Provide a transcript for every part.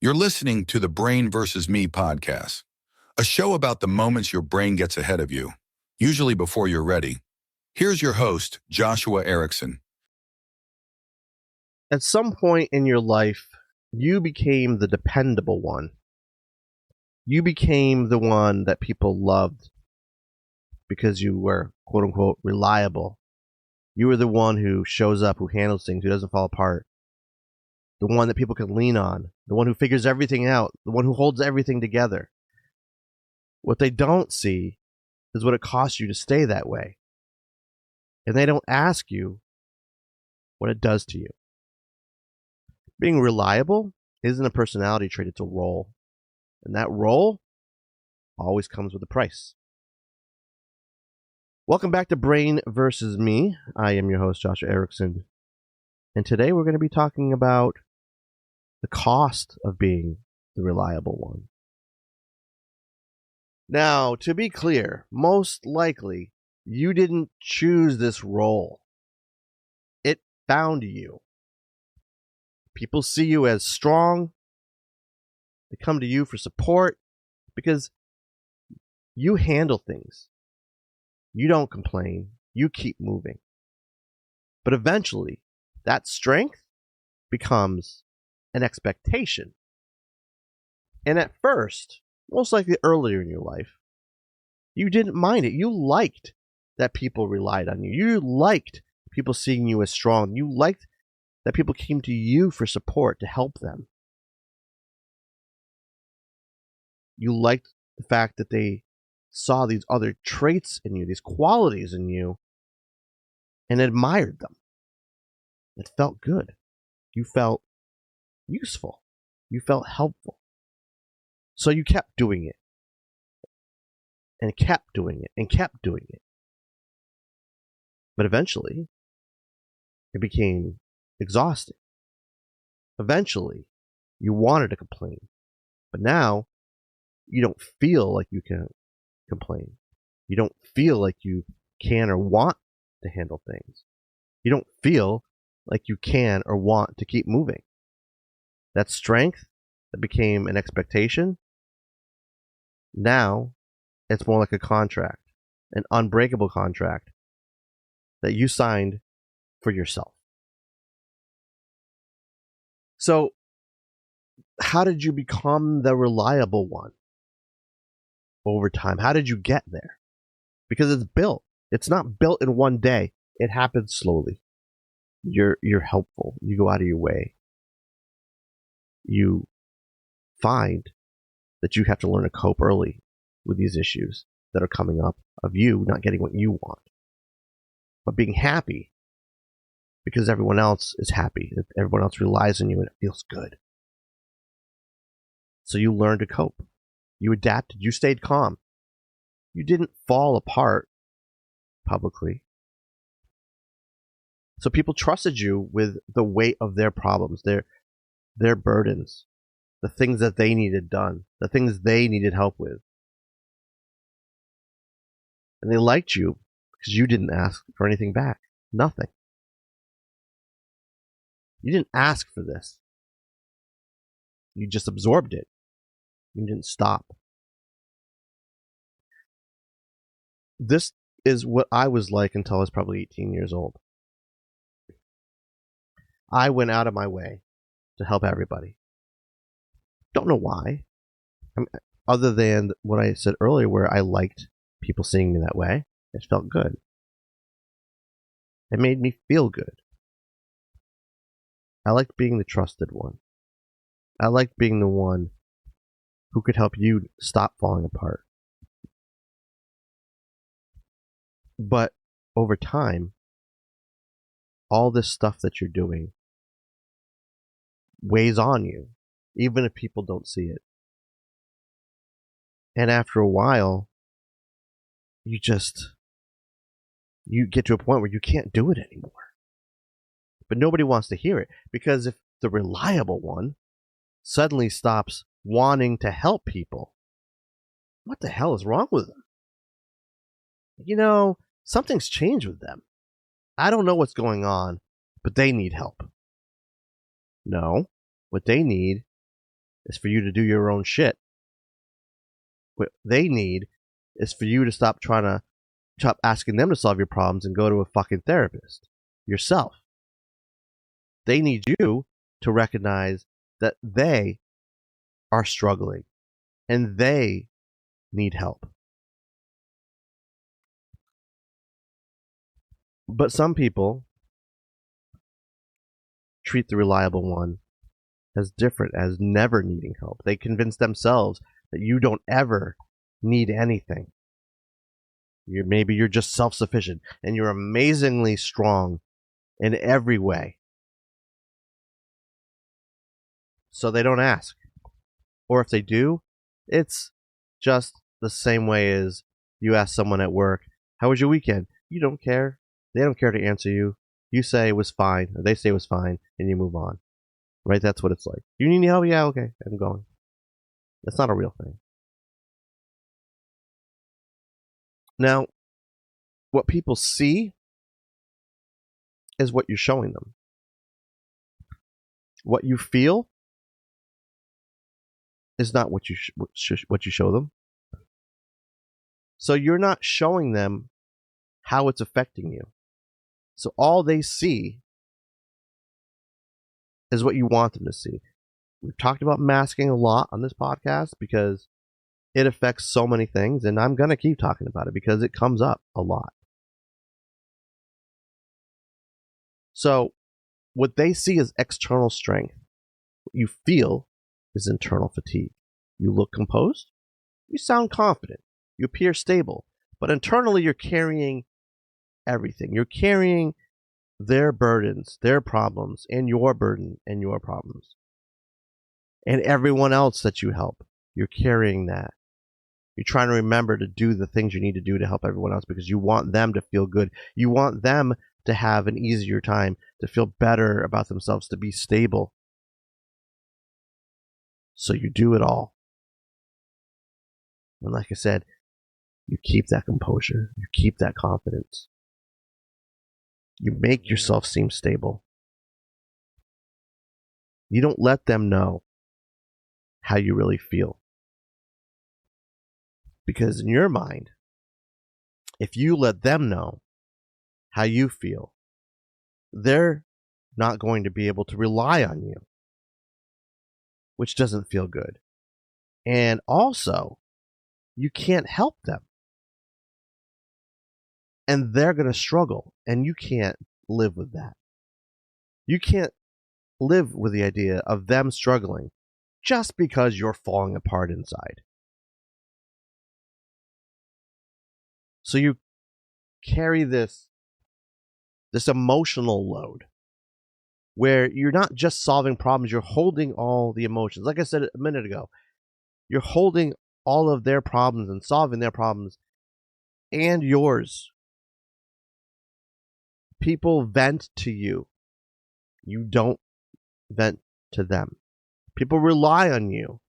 You're listening to the Brain versus Me podcast, a show about the moments your brain gets ahead of you, usually before you're ready. Here's your host, Joshua Ericson. At some point in your life, you became the dependable one. You became the one that people loved because you were, quote unquote, reliable. You were the one who shows up, who handles things, who doesn't fall apart. The one that people can lean on. The one who figures everything out. The one who holds everything together. What they don't see is what it costs you to stay that way. And they don't ask you what it does to you. Being reliable isn't a personality trait, it's a role. And that role always comes with a price. Welcome back to Brain versus Me. I am your host, Joshua Ericson. And today we're going to be talking about the cost of being the reliable one. Now, to be clear, most likely you didn't choose this role. It found you. People see you as strong. They come to you for support because you handle things. You don't complain. You keep moving. But eventually, that strength becomes an expectation. And at first, most likely earlier in your life, you didn't mind it. You liked that people relied on you. You liked people seeing you as strong. You liked that people came to you for support to help them. You liked the fact that they saw these other traits in you, these qualities in you, and admired them. It felt good. You felt useful. You felt helpful. So you kept doing it. And kept doing it. And kept doing it. But eventually, it became exhausting. Eventually, you wanted to complain. But now, you don't feel like you can complain. You don't feel like you can or want to handle things. You don't feel like you can or want to keep moving. That strength that became an expectation, now it's more like a contract, an unbreakable contract that you signed for yourself. So, how did you become the reliable one over time? How did you get there? Because it's built. It's not built in one day. It happens slowly. You're helpful. You go out of your way. You find that you have to learn to cope early with these issues that are coming up of you not getting what you want, but being happy because everyone else is happy. Everyone else relies on you and it feels good. So you learn to cope. You adapted. You stayed calm. You didn't fall apart publicly. So people trusted you with the weight of their problems, their burdens, the things that they needed done, the things they needed help with. And they liked you because you didn't ask for anything back. Nothing. You didn't ask for this. You just absorbed it. You didn't stop. This is what I was like until I was probably 18 years old. I went out of my way to help everybody. Don't know why. Other than what I said earlier, where I liked people seeing me that way. It felt good. It made me feel good. I liked being the trusted one. I liked being the one who could help you stop falling apart. But over time, all this stuff that you're doing weighs on you, even if people don't see it. And after a while, you get to a point where you can't do it anymore. But nobody wants to hear it, because if the reliable one suddenly stops wanting to help people, what the hell is wrong with them? Something's changed with them. I don't know what's going on, but they need help. No, what they need is for you to do your own shit. What they need is for you to stop asking them to solve your problems and go to a fucking therapist yourself. They need you to recognize that they are struggling and they need help. But some people treat the reliable one as different, as never needing help. They convince themselves that you don't ever need anything. Maybe you're just self-sufficient and you're amazingly strong in every way. So they don't ask. Or if they do, it's just the same way as you ask someone at work, how was your weekend? You don't care. They don't care to answer you. You say it was fine, or they say it was fine, and you move on. Right? That's what it's like. You need any help? Yeah, okay, I'm going. That's not a real thing. Now, what people see is what you're showing them. What you feel is not what you show them. So you're not showing them how it's affecting you. So all they see is what you want them to see. We've talked about masking a lot on this podcast because it affects so many things, and I'm going to keep talking about it because it comes up a lot. So what they see is external strength. What you feel is internal fatigue. You look composed. You sound confident. You appear stable. But internally, you're carrying everything. You're carrying their burdens, their problems, and your burden and your problems. And everyone else that you help, you're carrying that. You're trying to remember to do the things you need to do to help everyone else because you want them to feel good. You want them to have an easier time, to feel better about themselves, to be stable. So you do it all. And like I said, you keep that composure. You keep that confidence. You make yourself seem stable. You don't let them know how you really feel. Because in your mind, if you let them know how you feel, they're not going to be able to rely on you, which doesn't feel good. And also, you can't help them. And they're going to struggle, and you can't live with that. You can't live with the idea of them struggling just because you're falling apart inside. So you carry this emotional load where you're not just solving problems, you're holding all the emotions. Like I said a minute ago, you're holding all of their problems and solving their problems and yours. People vent to you. You don't vent to them. People rely on you.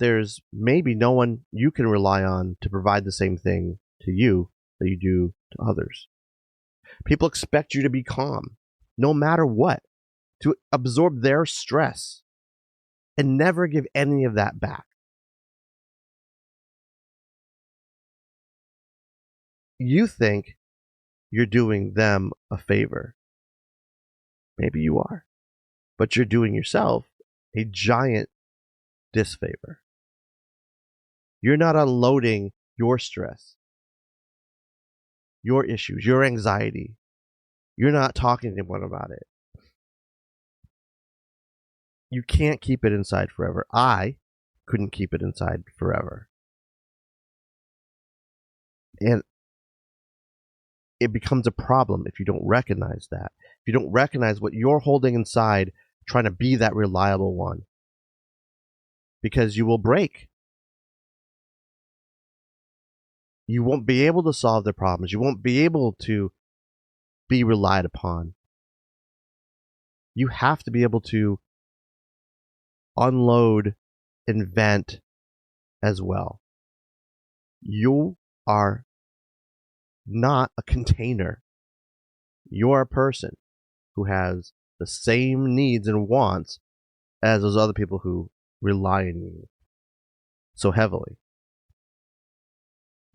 There's maybe no one you can rely on to provide the same thing to you that you do to others. People expect you to be calm, no matter what, to absorb their stress and never give any of that back. You think you're doing them a favor. Maybe you are. But you're doing yourself a giant disfavor. You're not unloading your stress, your issues, your anxiety. You're not talking to anyone about it. You can't keep it inside forever. I couldn't keep it inside forever. And it becomes a problem if you don't recognize that. If you don't recognize what you're holding inside, trying to be that reliable one. Because you will break. You won't be able to solve their problems. You won't be able to be relied upon. You have to be able to unload and vent as well. You are not a container. You're a person who has the same needs and wants as those other people who rely on you so heavily.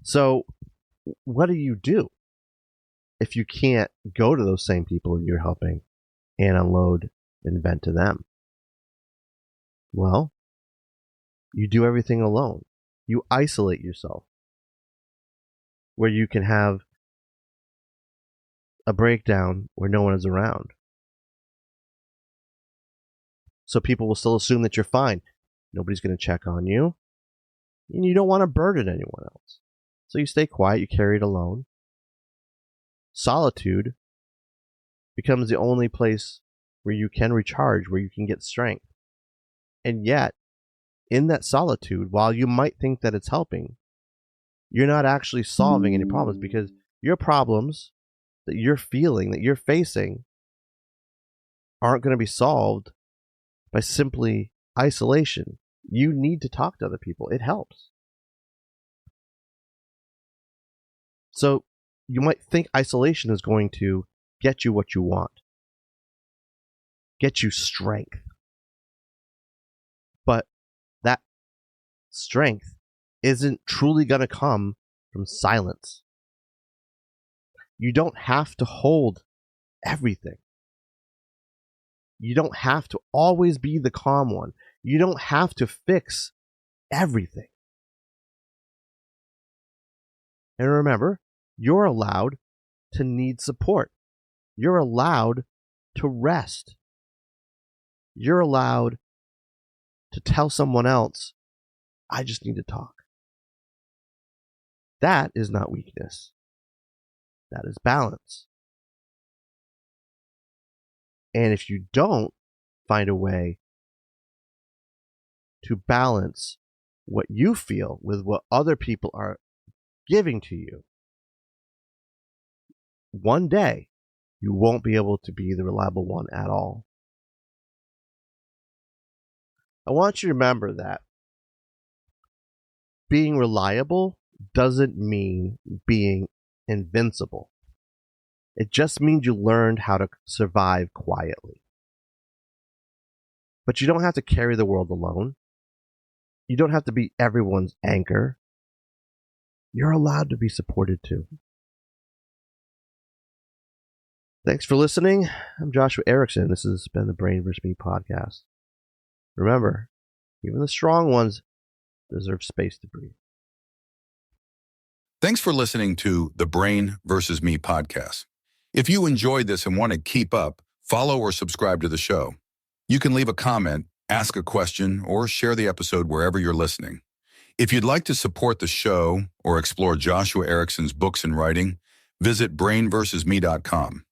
So what do you do if you can't go to those same people you're helping and unload and vent to them? Well, you do everything alone. You isolate yourself where you can have a breakdown where no one is around. So people will still assume that you're fine. Nobody's going to check on you. And you don't want to burden anyone else. So you stay quiet, you carry it alone. Solitude becomes the only place where you can recharge, where you can get strength. And yet, in that solitude, while you might think that it's helping, you're not actually solving any problems, because your problems that you're feeling, that you're facing, aren't going to be solved by simply isolation. You need to talk to other people. It helps. So you might think isolation is going to get you what you want, get you strength. But that strength isn't truly going to come from silence. You don't have to hold everything. You don't have to always be the calm one. You don't have to fix everything. And remember, you're allowed to need support. You're allowed to rest. You're allowed to tell someone else, I just need to talk. That is not weakness. That is balance. And if you don't find a way to balance what you feel with what other people are giving to you, one day you won't be able to be the reliable one at all. I want you to remember that being reliable doesn't mean being invincible. It just means you learned how to survive quietly. But you don't have to carry the world alone. You don't have to be everyone's anchor. You're allowed to be supported too. Thanks for listening. I'm Joshua Ericson. This has been the Brain vs. Me podcast. Remember, even the strong ones deserve space to breathe. Thanks for listening to the Brain vs. Me podcast. If you enjoyed this and want to keep up, follow or subscribe to the show. You can leave a comment, ask a question, or share the episode wherever you're listening. If you'd like to support the show or explore Joshua Ericson's books and writing, visit brainversusme.com.